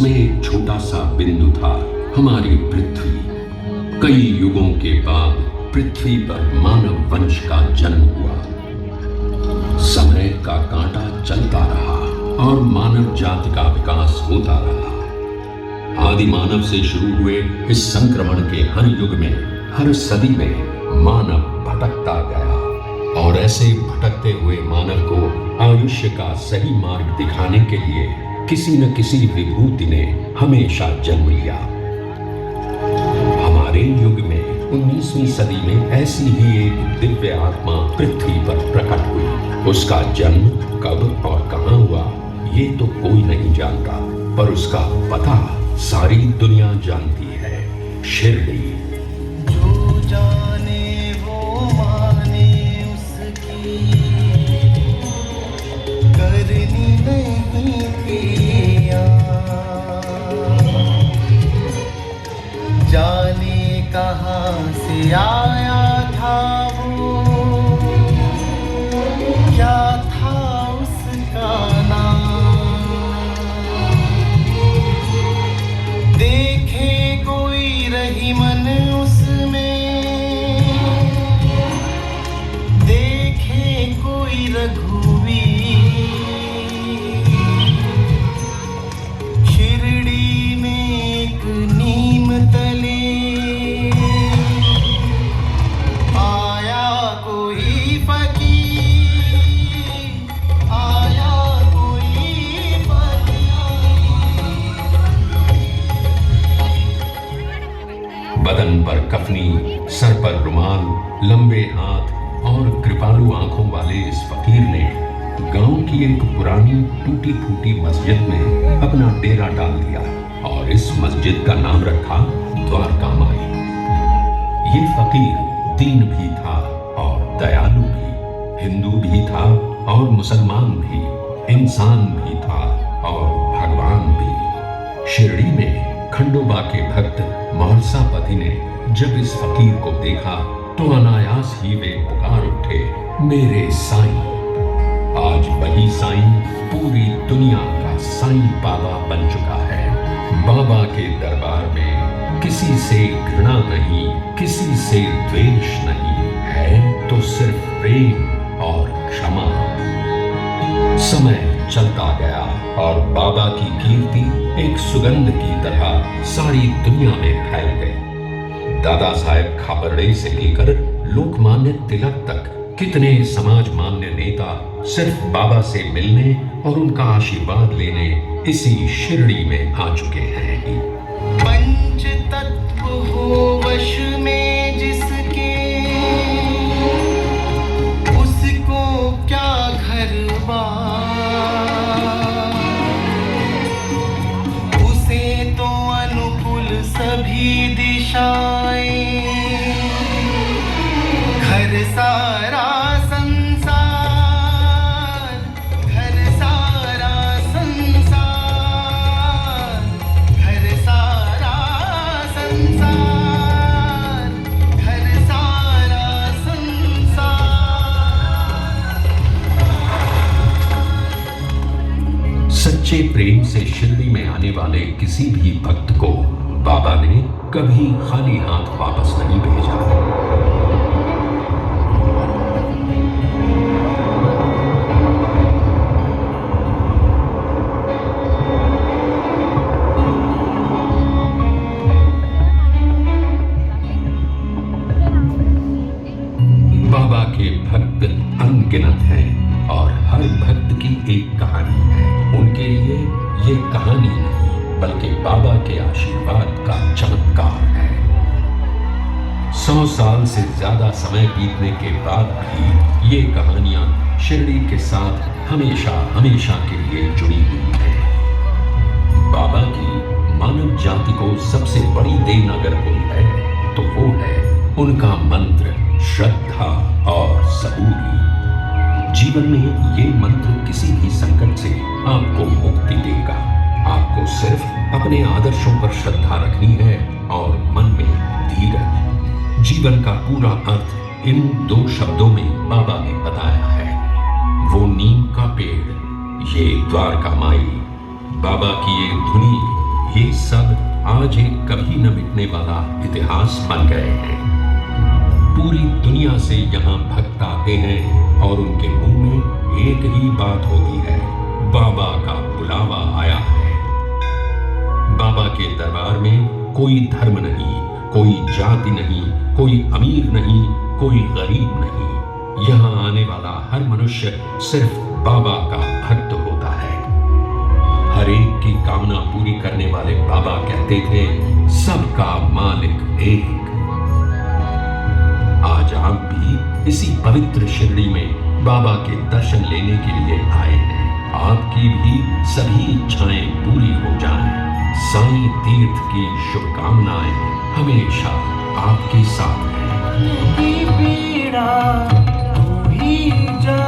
जिसमें एक छोटा सा बिंदु था, हमारी पृथ्वी। कई युगों के बाद पृथ्वी पर मानव वंश का जन्म हुआ। समय का कांटा चलता रहा और मानव जाति का विकास होता रहा। आदि मानव से शुरू हुए इस संक्रमण के हर युग में, हर सदी में मानव भटकता गया और ऐसे भटकते हुए मानव को आयुष्य का सही मार्ग दिखाने के लिए किसी न किसी विभूति ने हमेशा जन्म लिया। हमारे युग में 19वीं सदी में ऐसी ही एक दिव्य आत्मा पृथ्वी पर प्रकट हुई। उसका जन्म कब और कहां हुआ ये तो कोई नहीं जानता, पर उसका पता सारी दुनिया जानती है। शिरडी। जो जाने वो माने उसकी करनी नहीं किया, जाने कहाँ से आया था वो, क्या था उसका नाम। देखे कोई रहीमन उसमें, देखे कोई रघुवीर, शिरडी में एक नीम तले आया कोई फकीर, आया कोई फकीर। बदन पर कफनी, सर पर रुमाल, लंबे हाथ और कृपालु आंखों वाले इस फकीर ने गांव की एक पुरानी टूटी फूटी मस्जिद में अपना डेरा डाल दिया और इस मस्जिद का नाम रखा द्वारका माई। ये फकीर दीन भी था और दयालु भी, हिंदू भी था और मुसलमान भी, इंसान भी था और भगवान भी। शिरडी में खंडोबा के भक्त महलसापति ने जब इस फकीर को देखा तो अनायास ही वे पुकार उठे, मेरे साईं। आज वही साईं पूरी दुनिया का साईं बाबा बन चुका है। बाबा के दरबार में किसी से घृणा नहीं, किसी से द्वेष नहीं है, तो सिर्फ प्रेम और क्षमा। समय चलता गया और बाबा की कीर्ति एक सुगंध की तरह सारी दुनिया में फैल गई। दादा साहेब खापर्डे से लेकर लोकमान्य तिलक तक कितने समाज मान्य नेता सिर्फ बाबा से मिलने और उनका आशीर्वाद लेने इसी शिरडी में आ चुके हैं। पंच तत्व हो वश में जिसके, उसको क्या घर बार, उसे तो अनुकूल सभी दिशाएं, घर सारा संसार, घर सारा संसार, घर सारा संसार, घर सारा संसार। सच्चे प्रेम से शिरडी में आने वाले किसी भी भक्त को बाबा ने कभी खाली हाथ वापस नहीं भेजा। बाबा के भक्त अनगिनत हैं और हर भक्त की एक कहानी है। उनके लिए ये कहानी नहीं बल्कि बाबा के आशीर्वाद का चमत्कार है। 100 साल से ज्यादा समय बीतने के बाद भी ये कहानियां शिरडी के साथ हमेशा हमेशा के लिए जुड़ी हुई हैं। बाबा की मानव जाति को सबसे बड़ी देन अगर कोई है तो वो है उनका मंत्र, श्रद्धा और सबूरी। जीवन में ये मंत्र किसी भी संकट से आपको मुक्ति देगा। आपको सिर्फ अपने आदर्शों पर श्रद्धा रखनी है और मन में धीरज। जीवन का पूरा अर्थ इन 2 शब्दों में बाबा ने बताया है। वो नीम का पेड़, ये द्वारका माई। बाबा की ये धुनी ये सब आज एक कभी न मिटने वाला इतिहास बन गए हैं। पूरी दुनिया से यहाँ भक्त आते हैं और उनके मुंह में एक ही बात होती है, बाबा का बुलावा आया है। बाबा के दरबार में कोई धर्म नहीं, कोई जाति नहीं, कोई अमीर नहीं, कोई गरीब नहीं। यहाँ आने वाला हर मनुष्य सिर्फ बाबा का भक्त होता है। हर एक की कामना पूरी करने वाले बाबा कहते थे, सबका मालिक एक। आज आप भी इसी पवित्र शिरडी में बाबा के दर्शन लेने के लिए आए हैं। आपकी भी सभी इच्छाएं पूरी हो जाएं। साईं तीर्थ की शुभकामनाएं हमेशा आपके साथ हैं। की पीड़ा तू ही जाने।